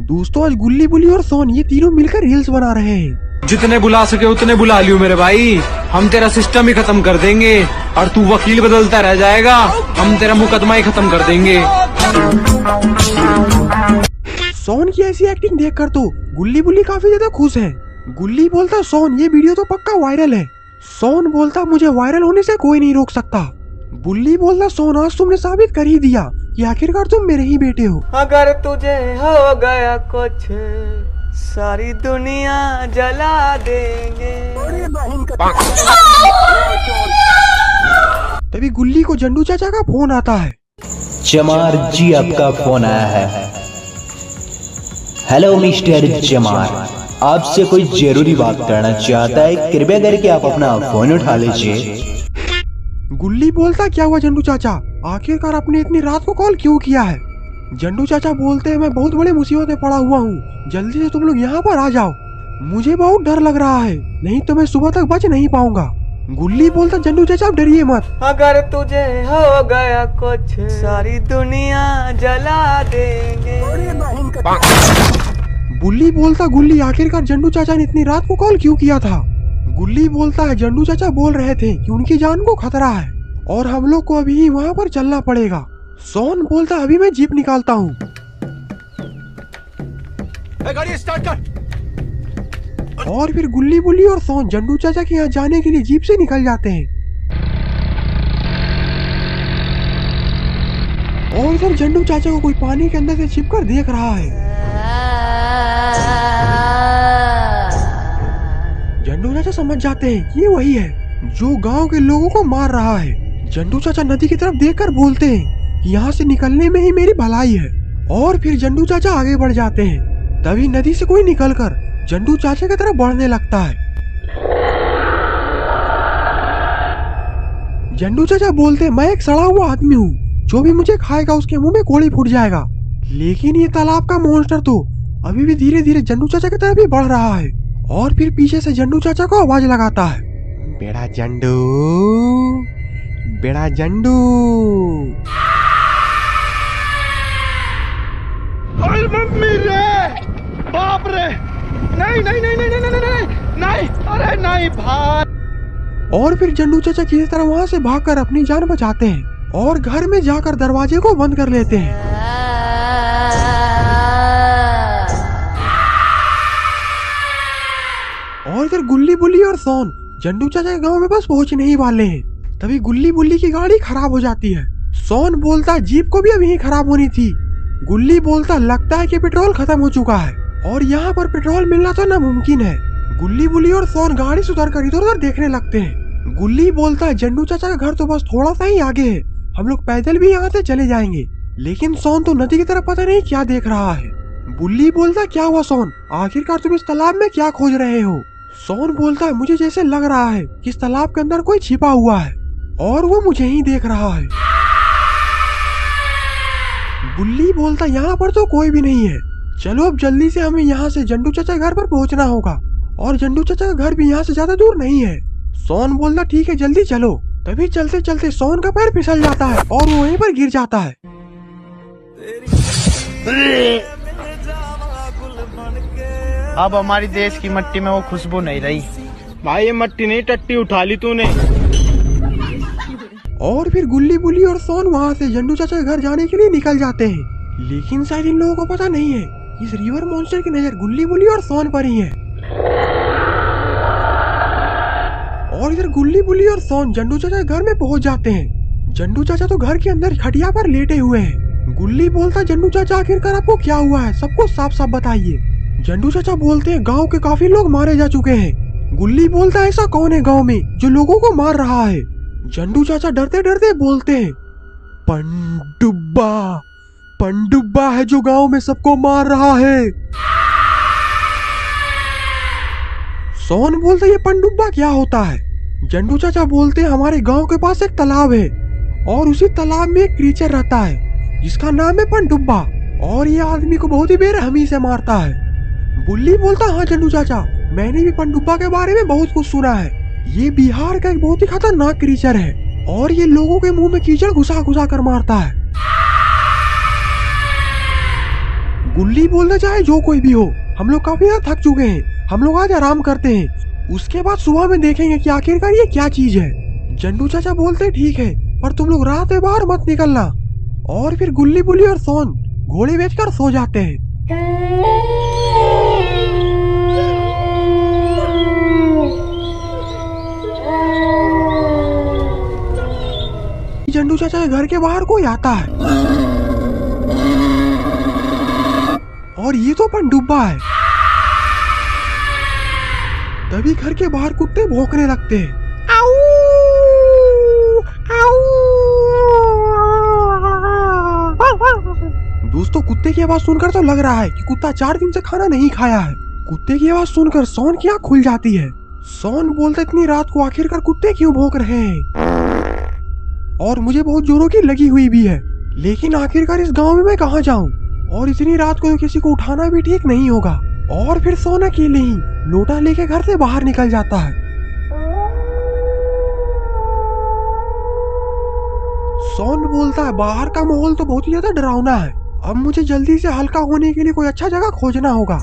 दोस्तों आज गुल्ली बुल्ली और सोन ये तीनों मिलकर रील्स बना रहे हैं। जितने बुला सके उतने बुला लियो मेरे भाई, हम तेरा सिस्टम ही खत्म कर देंगे और तू वकील बदलता रह जाएगा, हम तेरा मुकदमा ही खत्म कर देंगे। सोन की ऐसी एक्टिंग देखकर तो गुल्ली बुल्ली काफी ज्यादा खुश है। गुल्ली बोलता सोन ये वीडियो तो पक्का वायरल है। सोन बोलता मुझे वायरल होने से कोई नहीं रोक सकता। बुल्ली बोलता सोन आज तुमने साबित कर ही दिया कि आखिरकार तुम मेरे ही बेटे हो। अगर तुझे हो गया कुछ सारी दुनिया जला देंगे। तभी गुल्ली को जंडू चाचा का फोन आता है। चमार जी आपका फोन आया है। हेलो मिस्टर चमार, आपसे कोई जरूरी बात करना चाहता है, कृपया करके आप अपना फोन उठा लीजिए। गुल्ली बोलता क्या हुआ जंडू चाचा, आखिरकार आपने इतनी रात को कॉल क्यों किया है। जंडू चाचा बोलते हैं मैं बहुत बड़े मुसीबत में पड़ा हुआ हूँ, जल्दी से तुम लोग यहाँ पर आ जाओ, मुझे बहुत डर लग रहा है, नहीं तो मैं सुबह तक बच नहीं पाऊंगा। गुल्ली बोलता जंडू चाचा आप डरिए मत, अगर तुझे हो गया कुछ सारी दुनिया जला देंगे। बुल्ली बोलता गुल्ली आखिरकार जंडू चाचा ने इतनी रात को कॉल क्यों किया था। गुल्ली बोलता है जंडू चाचा बोल रहे थे कि उनकी जान को खतरा है और हम लोग को अभी वहाँ पर चलना पड़ेगा। सोन बोलता अभी मैं जीप निकालता हूँ। गाड़ी स्टार्ट कर। और फिर गुल्ली बुल्ली और सोन जंडू चाचा के यहाँ जाने के लिए जीप से निकल जाते हैं। और इधर जंडू चाचा को कोई पानी के अंदर से छिपकर देख रहा है। जंडू चाचा समझ जाते हैं कि ये वही है जो गांव के लोगों को मार रहा है। जंडू चाचा नदी की तरफ देखकर बोलते हैं कि यहाँ से निकलने में ही मेरी भलाई है। और फिर जंडू चाचा आगे बढ़ जाते हैं। तभी नदी से कोई निकलकर जंडू चाचा की तरफ बढ़ने लगता है। जंडू चाचा बोलते हैं मैं एक सड़ा हुआ आदमी हूँ, जो भी मुझे खाएगा उसके मुंह में कोड़ी फूट जाएगा। लेकिन ये तालाब का मॉन्स्टर तो अभी भी धीरे धीरे जंडू चाचा की तरफ ही बढ़ रहा है। और फिर पीछे से जंडू चाचा को आवाज लगाता है, बेड़ा जंडू, बेड़ा जंडू। अरे मम्मी रे, बाप रे, नहीं नहीं नहीं नहीं नहीं नहीं नहीं नहीं, अरे नहीं भाई। और फिर जंडू चाचा किसी तरह वहाँ से भागकर अपनी जान बचाते हैं और घर में जाकर दरवाजे को बंद कर लेते हैं। और इधर गुल्ली बुल्ली और सोन जंडू चाचा के गांव में बस पहुंचने ही वाले हैं। तभी गुल्ली बुल्ली की गाड़ी खराब हो जाती है। सोन बोलता जीप को भी अभी ही खराब होनी थी। गुल्ली बोलता लगता है कि पेट्रोल खत्म हो चुका है और यहाँ पर पेट्रोल मिलना तो नामुमकिन है। गुल्ली बुल्ली और सोन गाड़ी सुधार कर इधर उधर देखने लगते हैं। गुल्ली बोलता है जंडू चाचा का घर तो बस थोड़ा सा ही आगे है, हम लोग पैदल भी यहाँ से चले जाएंगे। लेकिन सोन तो नदी की तरफ पता नहीं क्या देख रहा है। बुल्ली बोलता क्या हुआ सोन, आखिरकार तुम इस तालाब में क्या खोज रहे हो। सोन बोलता है मुझे जैसे लग रहा है कि इस तालाब के अंदर कोई छिपा हुआ है और वो मुझे ही देख रहा है। बुल्ली बोलता यहाँ पर तो कोई भी नहीं है, चलो अब जल्दी से हमें यहाँ से जंडू चाचा घर पर पहुँचना होगा और जंडू चाचा का घर भी यहाँ से ज्यादा दूर नहीं है। सोन बोलता ठीक है जल्दी चलो। तभी चलते चलते सोन का पैर फिसल जाता है और वो वहीं पर गिर जाता है। अब हमारी देश की मिट्टी में वो खुशबू नहीं रही। भाई ये मट्टी नहीं टट्टी उठा ली तूने। और फिर गुल्ली बुल्ली और सोन वहाँ से जंडू चाचा के घर जाने के लिए निकल जाते हैं। लेकिन शायद इन लोगों को पता नहीं है इस रिवर मॉन्स्टर की नजर गुल्ली बुल्ली और सोन पर ही है। और इधर गुल्ली बुल्ली और सोन जंडू चाचा के घर में पहुंच जाते हैं। जंडू चाचा तो घर के अंदर खटिया पर लेटे हुए हैं। गुल्ली बोलता जंडू चाचा आखिरकार आपको क्या हुआ है, सबको साफ साफ बताइए। जंडू चाचा बोलते हैं गांव के काफी लोग मारे जा चुके हैं। गुल्ली बोलता है ऐसा कौन है गांव में जो लोगों को मार रहा है। जंडू चाचा डरते डरते बोलते हैं पंडुब्बा, पंडुब्बा है जो गांव में सबको मार रहा है। सोन बोलते ये पंडुब्बा क्या होता है। जंडू चाचा बोलते हैं हमारे गांव के पास एक तालाब है और उसी तालाब में एक क्रीचर रहता है जिसका नाम है पंडुब्बा और ये आदमी को बहुत ही बेरहमी से मारता है। बुल्ली बोलता हाँ जंडू चाचा, मैंने भी पंडुब्बा के बारे में बहुत कुछ सुना है। ये बिहार का एक बहुत ही खतरनाक क्रीचर है और ये लोगों के मुंह में कीचड़ घुसा घुसा कर मारता है। गुल्ली बोलता चाहे जो कोई भी हो, हम लोग काफी ज्यादा थक चुके हैं, हम लोग आज आराम करते हैं, उसके बाद सुबह में देखेंगे कि आखिरकार ये क्या चीज है। जंडू चाचा बोलते ठीक है, पर तुम लोग रात में बाहर मत निकलना। और फिर गुल्ली बुल्ली और सोन घोड़े बेचकर सो जाते हैं। जंडू चाचा के घर के बाहर कोई आता है और ये तो पनडुब्बा है। तभी घर के बाहर कुत्ते भौंकने लगते हैं। आऊ, आऊ। दोस्तों कुत्ते की आवाज सुनकर तो लग रहा है कि कुत्ता 4 दिन से खाना नहीं खाया है। कुत्ते की आवाज सुनकर सोन की आँख खुल जाती है। सोन बोलता इतनी रात को आखिरकार कुत्ते क्यों भौंक रहे हैं, और मुझे बहुत जोरों की लगी हुई भी है, लेकिन आखिरकार इस गांव में मैं कहाँ जाऊं, और इतनी रात को तो किसी को उठाना भी ठीक नहीं होगा। और फिर सोन अकेले ही लोटा लेके घर से बाहर निकल जाता है। सोन बोलता है बाहर का माहौल तो बहुत ही ज्यादा डरावना है, अब मुझे जल्दी से हल्का होने के लिए कोई अच्छा जगह खोजना होगा।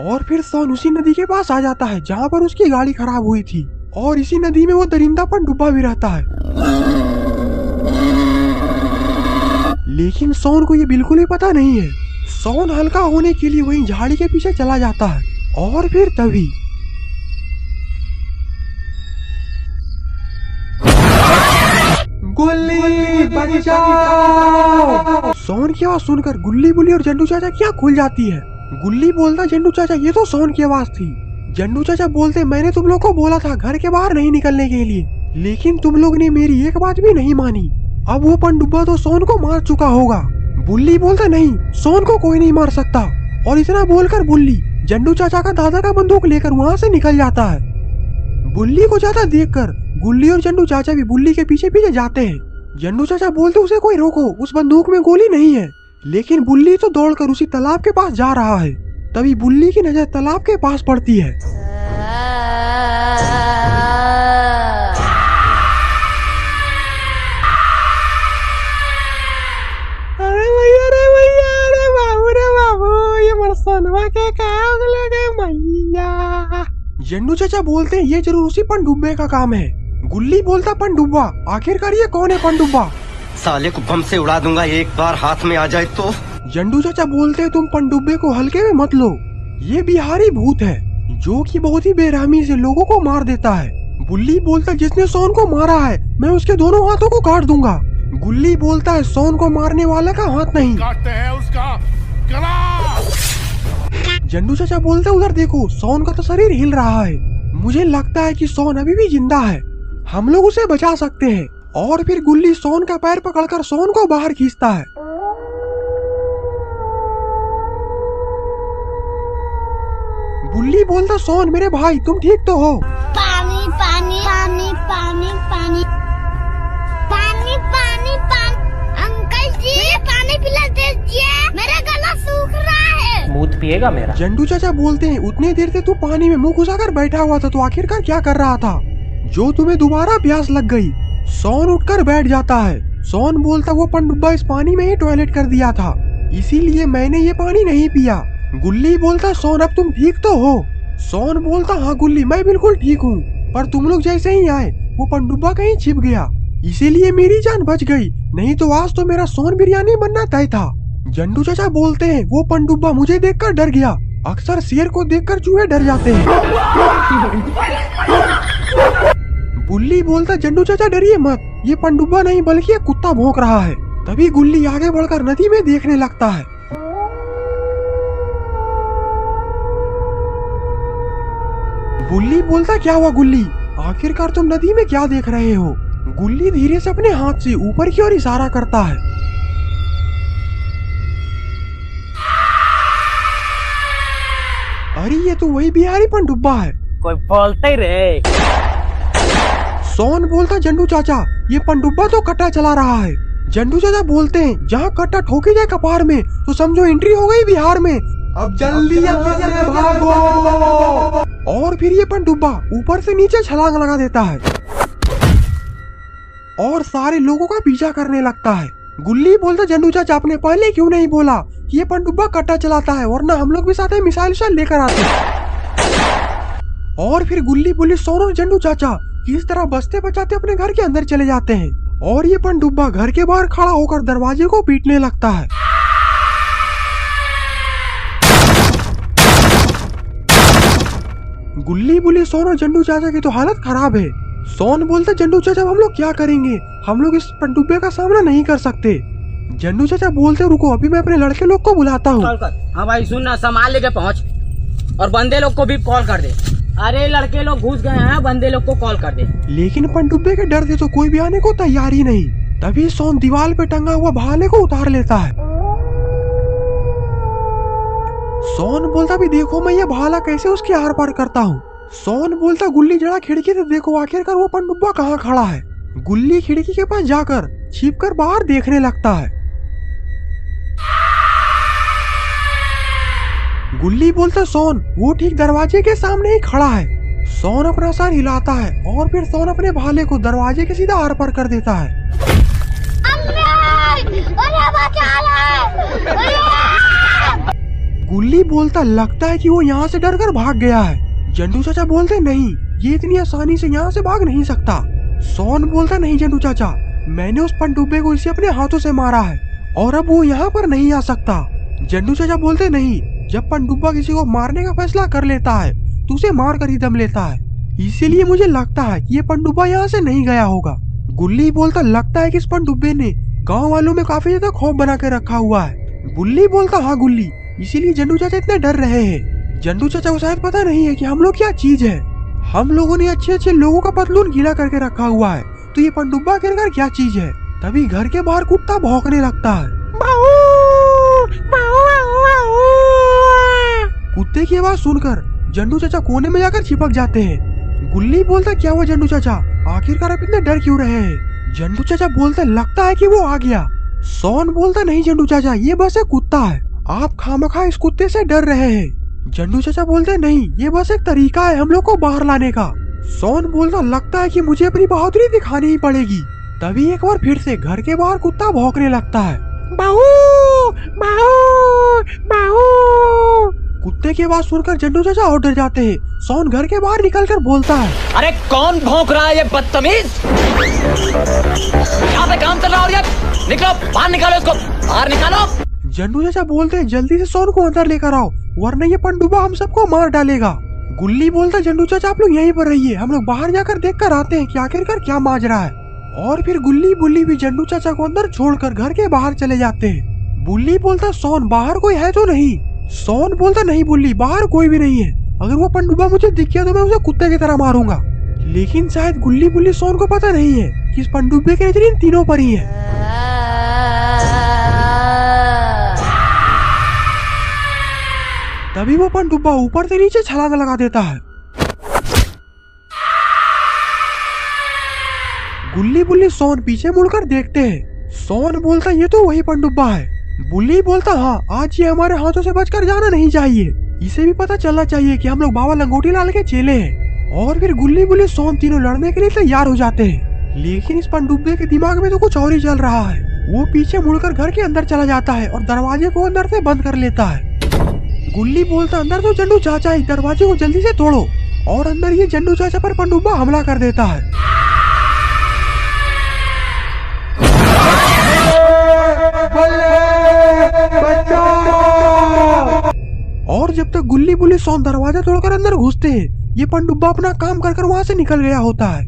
और फिर सोन उसी नदी के पास आ जाता है जहाँ पर उसकी गाड़ी खराब हुई थी, और इसी नदी में वो दरिंदा पनडुब्बा भी रहता है। लेकिन सोन को ये बिल्कुल ही पता नहीं है। सोन हल्का होने के लिए वहीं झाड़ी के पीछे चला जाता है, और फिर तभी गुल्ली बच जाओ। सोन की आवाज सुनकर गुल्ली बुल्ली और जंडू चाचा की आँख खुल जाती है। गुल्ली बोलता जंडू चाचा ये तो सोन की आवाज थी। जंडू चाचा बोलते मैंने तुम लोग को बोला था घर के बाहर नहीं निकलने के लिए, लेकिन तुम लोग ने मेरी एक बात भी नहीं मानी। अब वो पनडुब्बा तो सोन को मार चुका होगा। बुल्ली बोलता नहीं, सोन को कोई नहीं मार सकता। और इतना बोलकर बुल्ली जंडू चाचा का दादा का बंदूक लेकर वहाँ से निकल जाता है। बुल्ली को जाता देखकर गुल्ली और जंडू चाचा भी बुल्ली के पीछे पीछे जाते हैं। जंडू चाचा बोलते उसे कोई रोको, उस बंदूक में गोली नहीं है। लेकिन बुल्ली तो दौड़कर उसी तालाब के पास जा रहा है। तभी बुल्ली की नजर तालाब के पास पड़ती है। जंडू चाचा बोलते हैं ये जरूर उसी पनडुब्बे का काम है। गुल्ली बोलता पनडुब्बा, आखिरकार ये कौन है पनडुब्बा? साले को बम से उड़ा दूंगा एक बार हाथ में आ जाए तो। जंडू चाचा बोलते हैं तुम पनडुब्बे को हल्के में मत लो, ये बिहारी भूत है जो कि बहुत ही बेरहमी से लोगों को मार देता है। बुल्ली बोलता जिसने सोन को मारा है मैं उसके दोनों हाथों को काट दूंगा। गुल्ली बोलता है सोन को मारने वाले का हाथ नहीं काटते हैं उसका गला। जंडू चाचा बोलते उधर देखो, सोन का तो शरीर हिल रहा है, मुझे लगता है कि सोन अभी भी जिंदा है, हम लोग उसे बचा सकते हैं। और फिर गुल्ली सोन का पैर पकड़कर सोन को बाहर खींचता है। बुल्ली बोलता सोन मेरे भाई तुम ठीक तो हो? पानी पानी पानी पानी पानी पानी पानी पानी अंकल जी पानी पिला दीजिए, मेरा गला सूख रहा है। मूत पिएगा मेरा? जंडू चाचा बोलते हैं उतनी देर से तू पानी में मुंह घुसाकर बैठा हुआ था तो आखिरकार क्या कर रहा था जो तुम्हें दोबारा प्यास लग गई? सोन उठकर बैठ जाता है। सोन बोलता वो पनडुब्बा इस पानी में ही टॉयलेट कर दिया था, इसीलिए मैंने ये पानी नहीं पिया। गुल्ली बोलता सोन अब तुम ठीक तो हो? सोन बोलता हाँ गुल्ली मैं बिल्कुल ठीक हूँ, पर तुम लोग जैसे ही आए वो पनडुब्बा कहीं छिप गया, इसीलिए मेरी जान बच गई, नहीं तो आज तो मेरा सोन बिरयानी बनना तय था। जंडू चाचा बोलते हैं वो पनडुब्बा मुझे देखकर डर गया, अक्सर शेर को देखकर चूहे डर जाते हैं। बुल्ली बोलता जंडू चाचा डरिए मत, ये पनडुब्बा नहीं बल्कि एक कुत्ता भौंक रहा है। तभी गुल्ली आगे बढ़कर नदी में देखने लगता है। बुल्ली बोलता क्या हुआ गुल्ली, आखिरकार तुम नदी में क्या देख रहे हो? गुल्ली धीरे से अपने हाथ से ऊपर की ओर इशारा करता है। अरे ये तो वही बिहारी पनडुब्बा है। कोई बोलते ही रे। सोन बोलता जंडू चाचा ये पनडुब्बा तो कट्टा चला रहा है। जंडू चाचा बोलते हैं जहाँ कट्टा ठोकी जाए कपार में तो समझो एंट्री हो गई बिहार में, अब जल्दी से भागो। और फिर ये पनडुब्बा ऊपर से नीचे छलांग लगा देता है। और सारे लोगों का पीछा करने लगता है। गुल्ली बोलता जंडू चाचा आपने पहले क्यों नहीं बोला कि ये पनडुब्बा कट्टा चलाता है, वरना हम लोग भी साथ में मिसाइल लेकर आते। और फिर गुल्ली बुल्ली सोन और जंडू चाचा किस तरह बचते बचाते अपने घर के अंदर चले जाते हैं और ये पनडुब्बा घर के बाहर खड़ा होकर दरवाजे को पीटने लगता है। गुल्ली बुल्ली सोन और जंडू चाचा की तो हालत खराब है। सोन बोलता जंडू चाचा हम लोग क्या करेंगे, हम लोग इस पनडुब्बे का सामना नहीं कर सकते। जंडू चाचा बोलते रुको अभी मैं अपने लड़के लोग को बुलाता हूँ। हाँ भाई सुन ना, सामान लेके पहुँच और बंदे लोग को भी कॉल कर दे। अरे लड़के लोग घुस गए हैं, बंदे लोग को कॉल कर दे। लेकिन पनडुब्बे के डर से तो कोई भी आने को तैयार ही नहीं। तभी सोन दीवार पे टंगा हुआ भाले को उतार लेता है। सोन बोलता भी देखो मैं ये भाला कैसे उसके आर पार करता हूँ। सोन बोलता गुल्ली जरा खिड़की से देखो आखिरकार वो पनडुब्बा कहाँ खड़ा है। गुल्ली खिड़की के पास जाकर छिपकर बाहर देखने लगता है। गुल्ली बोलता सोन वो ठीक दरवाजे के सामने ही खड़ा है। सोन अपना सर हिलाता है और फिर सोन अपने भाले को दरवाजे के सीधा आर पार कर देता है। गुल्ली बोलता लगता है कि वो यहाँ से डरकर भाग गया है। जंडू चाचा बोलते नहीं, ये इतनी आसानी से यहाँ से भाग नहीं सकता। सोन बोलता नहीं जंडू चाचा, मैंने उस पनडुब्बे को इसे अपने हाथों से मारा है और अब वो यहाँ पर नहीं आ सकता। जंडू चाचा बोलते नहीं, जब पनडुब्बा किसी को मारने का फैसला कर लेता है तो उसे मार कर ही दम लेता है, इसीलिए मुझे लगता है कि ये पनडुब्बा यहाँ से नहीं गया होगा। गुल्ली बोलता लगता है कि इस पनडुब्बे ने गाँव वालों में काफी ज्यादा खौफ बना के रखा हुआ है। गुल्ली बोलता हाँ गुल्ली, इसीलिए जंडू चाचा इतने डर रहे हैं। जंडू चाचा को शायद पता नहीं है कि हम लोग क्या चीज है। हम लोगों ने अच्छे अच्छे लोगों का पतलून गीला करके रखा हुआ है, तो ये पनडुब्बा आखिरकार क्या चीज है। तभी घर के बाहर कुत्ता भौंकने लगता है। कुत्ते की आवाज सुनकर जंडू चाचा कोने में जाकर चिपक जाते हैं। गुल्ली बोलता क्या हुआ जंडू चाचा, आखिरकार आप इतने डर क्यों रहे हैं। जंडू चाचा बोलते लगता है कि वो आ गया। सोन बोलता नहीं जंडू चाचा, ये बस एक कुत्ता है, आप खामखा इस कुत्ते से डर रहे हैं। जंडू चाचा बोलते नहीं, ये बस एक तरीका है हम लोग को बाहर लाने का। सोन बोलता लगता है कि मुझे अपनी बहादुरी दिखानी ही पड़ेगी। तभी एक बार फिर से घर के बाहर कुत्ता भौंकने लगता है। बाहू, बाहू, बाहू। कुत्ते की आवाज सुनकर जंडू चाचा और डर जाते हैं। सोन घर के बाहर निकलकर बोलता है, अरे कौन भौंक रहा है ये बदतमीज, यहाँ पे काम चल रहा है, निकलो बाहर, निकालो इसको बाहर निकालो। जंडू चाचा बोलते हैं जल्दी से सोन को अंदर लेकर आओ, वरना ये पनडुब्बा हम सबको मार डालेगा। गुल्ली बोलता जंडू चाचा आप लोग यहीं पर रहिए, हम लोग बाहर जाकर देख कर आते हैं कि आखिरकार क्या माजरा है। और फिर गुल्ली बुल्ली भी जंडू चाचा को अंदर छोड़कर घर के बाहर चले जाते हैं। बुल्ली बोलता सोन बाहर कोई है तो नहीं। सोन बोलता नहीं बुल्ली, बाहर कोई भी नहीं है, अगर वो पनडुब्बा मुझे दिख गया तो मैं उसे कुत्ते की तरह मारूंगा। लेकिन शायद गुल्ली बुल्ली सोन को पता नहीं है कि इस पनडुब्बे की नजर इन तीनों पर ही है। तभी वो पनडुब्बा ऊपर से नीचे छलांग लगा देता है। गुल्ली बुल्ली सोन पीछे मुड़कर देखते हैं। सोन बोलता ये तो वही पनडुब्बा है। बुल्ली बोलता हाँ, आज ये हमारे हाथों से बचकर जाना नहीं चाहिए, इसे भी पता चलना चाहिए कि हम लोग बाबा लंगोटी लाल के चेले हैं। और फिर गुल्ली बुल्ली सोन तीनों लड़ने के लिए तैयार हो जाते हैं। लेकिन इस पनडुब्बे के दिमाग में तो कुछ और ही चल रहा है। वो पीछे मुड़कर घर के अंदर चला जाता है और दरवाजे को अंदर से बंद कर लेता है। गुल्ली बोलता अंदर तो जंडू चाचा ही, दरवाजे को जल्दी से तोड़ो। और अंदर ये जंडू चाचा पर पनडुब्बा हमला कर देता है। और जब तक गुल्ली बुल्ली सोन दरवाजा तोड़कर अंदर घुसते हैं, ये पनडुब्बा अपना काम कर वहाँ से निकल गया होता है।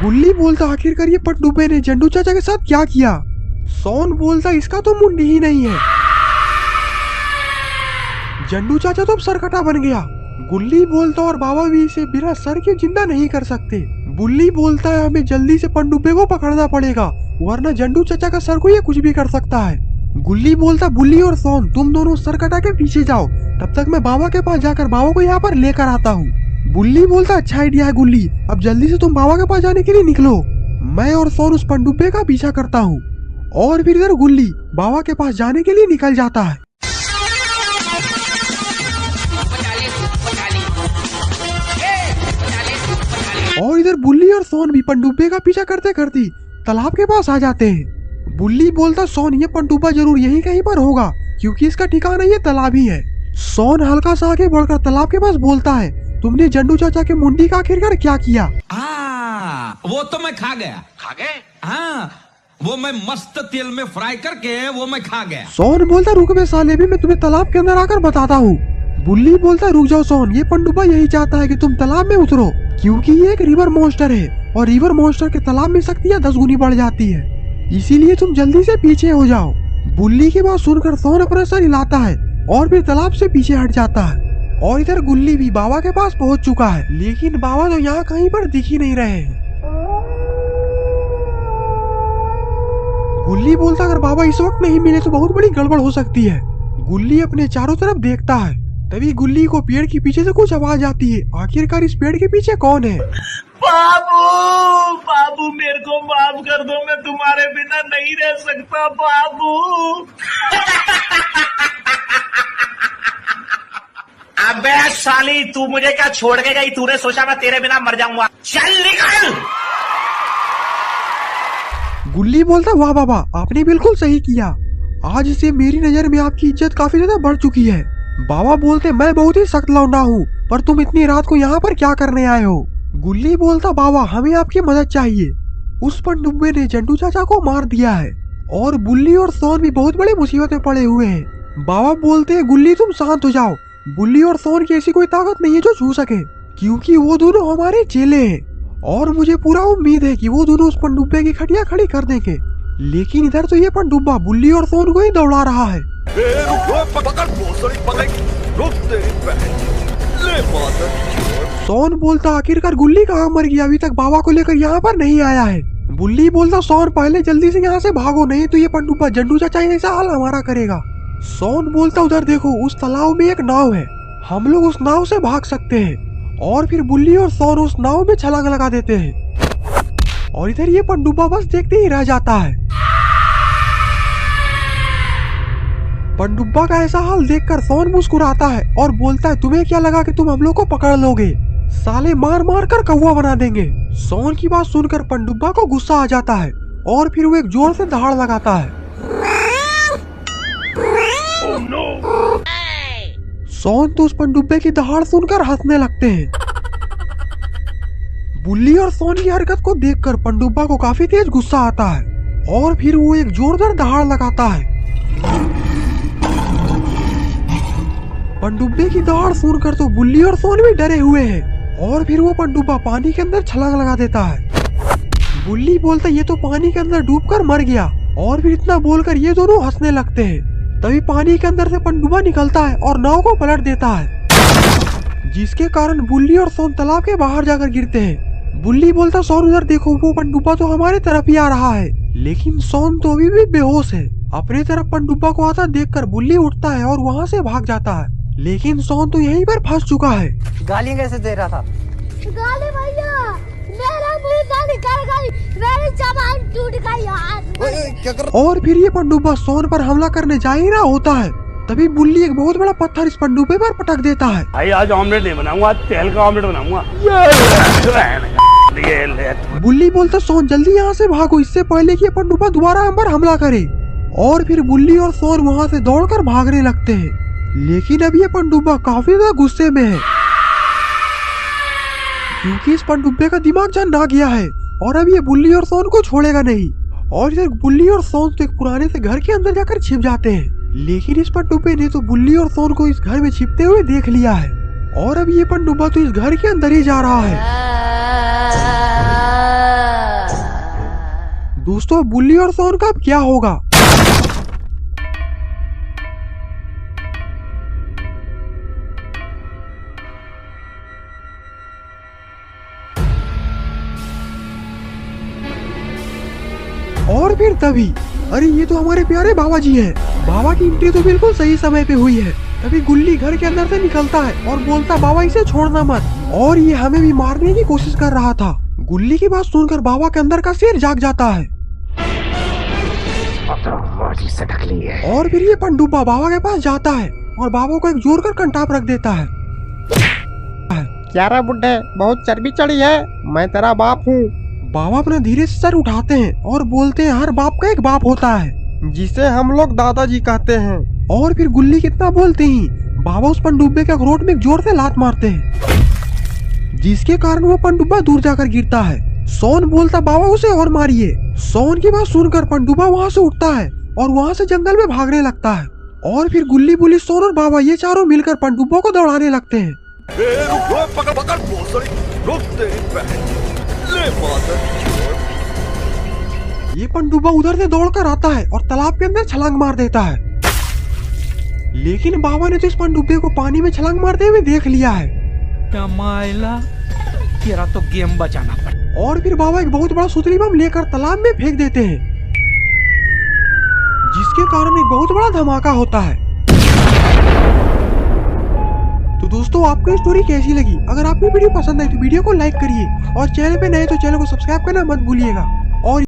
गुल्ली बोलता आखिरकार ये पनडुब्बे ने जंडू चाचा के साथ क्या किया। सोन बोलता इसका तो मुंडी ही नहीं है। जंडू चाचा तो अब सरकटा बन गया। गुल्ली बोलता और बाबा भी इसे बिना सर के जिंदा नहीं कर सकते। बुल्ली बोलता है हमें जल्दी से पनडुब्बे को पकड़ना पड़ेगा, वरना जंडू चाचा का सर को ये कुछ भी कर सकता है। गुल्ली बोलता बुल्ली और सोन तुम दोनों सर कटा के पीछे जाओ, तब तक मैं बाबा के पास जाकर बाबा को यहाँ पर लेकर आता हूँ। बुल्ली बोलता अच्छा आइडिया है गुल्ली, अब जल्दी से तुम बाबा के पास जाने के लिए निकलो। मैं और सोन उस पनडुब्बे का पीछा करता हूँ। और फिर इधर गुल्ली बाबा के पास जाने के लिए निकल जाता है। और इधर बुल्ली और सोन भी पनडुब्बे का पीछा करते करते तालाब के पास आ जाते हैं। बुल्ली बोलता सोन ये पनडुब्बा जरूर यहीं कहीं पर होगा क्योंकि इसका ठिकाना ये तालाब ही है। सोन हल्का सा आगे बढ़कर तालाब के पास बोलता है तुमने जंडू चाचा के मुंडी का आखिरकार क्या किया? वो तो मैं खा गया। खा गए? हाँ, वो मैं मस्त तेल में फ्राई करके वो मैं खा गया। सोन बोलता रुक बे साले भी मैं तुम्हें तालाब के अंदर आकर बताता हूँ। बुल्ली बोलता रुक जाओ सोन, ये पनडुब्बा यही चाहता है कि तुम तालाब में उतरो क्योंकि ये एक रिवर मॉन्स्टर है और रिवर मॉन्स्टर के तालाब में शक्तियाँ 10 गुनी बढ़ जाती है, इसीलिए तुम जल्दी से पीछे हो जाओ। बुल्ली की बात सुनकर सोन अपना सर हिलाता है और फिर तालाब से पीछे हट जाता है। और इधर गुल्ली भी बाबा के पास पहुंच चुका है, लेकिन बाबा तो यहाँ कहीं पर दिख ही नहीं रहे हैं। गुल्ली बोलता अगर बाबा इस वक्त नहीं मिले तो बहुत बड़ी गड़बड़ हो सकती है। गुल्ली अपने चारों तरफ देखता है, तभी गुल्ली को पेड़ के पीछे से कुछ आवाज आती है। आखिरकार इस पेड़ के पीछे कौन है? बाबू, बाबू मेरे को माफ कर दो, मैं तुम्हारे बिना नहीं रह सकता बाबू। अबे साली, तू मुझे क्या छोड़ के गई? तूने सोचा मैं तेरे बिना मर जाऊंगा? चल निकल। गुल्ली बोलता वाह बाबा, आपने बिल्कुल सही किया, आज से मेरी नजर में आपकी इज्जत काफी ज्यादा बढ़ चुकी है। बाबा बोलते मैं बहुत ही सख्त लौंडा हूँ, पर तुम इतनी रात को यहाँ पर क्या करने आए हो? गुल्ली बोलता बाबा हमें आपकी मदद चाहिए, उस पनडुब्बे ने जंडू चाचा को मार दिया है और बुल्ली और सोन भी बहुत बड़ी मुसीबत में पड़े हुए हैं। बाबा बोलते हैं गुल्ली तुम शांत हो जाओ, बुल्ली और सोन की ऐसी कोई ताकत नहीं है जो छू सके क्योंकि वो दोनों हमारे चेले हैं और मुझे पूरा उम्मीद है कि वो दोनों उस पनडुब्बे की खटिया खड़ी कर देंगे। लेकिन इधर तो ये पनडुब्बा बुल्ली और सोन को ही दौड़ा रहा है। सोन बोलता आखिरकार गुल्ली कहाँ मर गया, अभी तक बाबा को लेकर यहाँ पर नहीं आया है। बुल्ली बोलता सोन पहले जल्दी से यहाँ से भागो, नहीं तो ये पनडुब्बा जंडू चाचा ऐसा हाल हमारा करेगा। सोन बोलता उधर देखो उस तालाब में एक नाव है, हम लोग उस नाव से भाग सकते हैं। और फिर बुल्ली और सोन उस नाव में छलांग लगा देते हैं और इधर ये पनडुब्बा बस देखते ही रह जाता है। पनडुब्बा का ऐसा हाल देखकर सोन मुस्कुराता है और बोलता है तुम्हें क्या लगा कि तुम हम लोग को पकड़ लोगे? साले मार मार कर कौवा बना देंगे। सोन की बात सुनकर पनडुब्बा को गुस्सा आ जाता है और फिर वो एक जोर से दहाड़ लगाता है। सोन तो उस पनडुब्बे की दहाड़ सुनकर हंसने लगते हैं। बुल्ली और सोन की हरकत को देखकर पनडुब्बा को काफी तेज गुस्सा आता है और फिर वो एक जोरदार दहाड़ लगाता है। पनडुब्बे की दहाड़ सुनकर तो बुल्ली और सोन भी डरे हुए हैं और फिर वो पनडुब्बा पानी के अंदर छलांग लगा देता है। बुल्ली बोलता ये तो पानी के अंदर डूबकर मर गया और फिर इतना बोलकर ये दोनों हंसने लगते हैं। तभी पानी के अंदर से पनडुब्बा निकलता है और नाव को पलट देता है, जिसके कारण बुल्ली और सोन तालाब के बाहर जाकर गिरते हैं। बुल्ली बोलता सोन उधर देखो वो पनडुब्बा तो हमारे तरफ ही आ रहा है, लेकिन सोन तो अभी भी बेहोश है। अपने तरफ पनडुब्बा को आता देखकर बुल्ली उठता है और वहाँ से भाग जाता है, लेकिन सोन तो यहीं पर फंस चुका है। गालियाँ कैसे दे रहा था? गाली भैया, मेरा मुंह ना निकल गई, मेरी जबान टूट गई यार। और फिर ये पनडुब्बा सोन पर हमला करने जा ही रहा होता है, तभी बुल्ली एक बहुत बड़ा पत्थर इस पनडुब्बे पर पटक देता है। भाई आज ऑमलेट नहीं बनाऊंगा, आज तेल का ऑमलेट बनाऊंगा। बुल्ली बोलता सोन जल्दी यहाँ से भागो, इससे पहले कि ये पनडुब्बा दोबारा हम पर हमला करे। और फिर बुल्ली और सोन वहाँ से दौड़कर भागने लगते हैं, लेकिन अब ये पनडुब्बा काफी ज्यादा गुस्से में है क्योंकि इस पनडुब्बे का दिमाग जान ना गया है और अब ये बुल्ली और सोन को छोड़ेगा नहीं। और इधर बुल्ली और सोन तो एक पुराने से घर के अंदर जाकर छिप जाते हैं, लेकिन इस पनडुब्बे ने तो बुल्ली और सोन को इस घर में छिपते हुए देख लिया है और अब ये पनडुब्बा तो इस घर के अंदर ही जा रहा है। दोस्तों बुल्ली और सोन का अब क्या होगा? और फिर तभी अरे ये तो हमारे प्यारे बाबा जी हैं। बाबा की एंट्री तो बिल्कुल सही समय पे हुई है। तभी गुल्ली घर के अंदर से निकलता है और बोलता बाबा इसे छोड़ना मत, और ये हमें भी मारने की कोशिश कर रहा था। गुल्ली की बात सुनकर बाबा के अंदर का शेर जाग जाता है और फिर ये पनडुब्बा बाबा के पास जाता है और बाबा को एक जोर कर कंटाप रख देता है। क्या रे बुड्ढे, बहुत चर्बी चढ़ी है, मैं तेरा बाप हूँ। बाबा अपना धीरे से सर उठाते हैं और बोलते हैं हर बाप का एक बाप होता है जिसे हम लोग दादाजी कहते हैं। और फिर गुल्ली कितना बोलते ही बाबा उस पनडुब्बे के अखरोट में जोर से लात मारते हैं, जिसके कारण वो पनडुब्बा दूर जाकर गिरता है। सोन बोलता बाबा उसे और मारिए। सोन की बात सुनकर पनडुब्बा वहाँ से उठता है और वहाँ से जंगल में भागने लगता है। और फिर गुल्ली बुल्ली, सोन और बाबा ये चारों मिलकर पनडुब्बा को दौड़ाने लगते हैं। ये पनडुब्बा उधर से दौड़कर आता है और तालाब के अंदर छलांग मार देता है, लेकिन बाबा ने तो इस पनडुब्बे को पानी में छलांग मारते हुए देख लिया है। तेरा तो गेम बचाना पड़ा। और फिर बाबा एक बहुत बड़ा सुतली बम लेकर तालाब में फेंक देते हैं, जिसके कारण एक बहुत बड़ा धमाका होता है। तो दोस्तों, आपको स्टोरी कैसी लगी? अगर आपको वीडियो पसंद आई तो वीडियो को लाइक करिए और चैनल पे नए तो चैनल को सब्सक्राइब करना मत भूलिएगा। और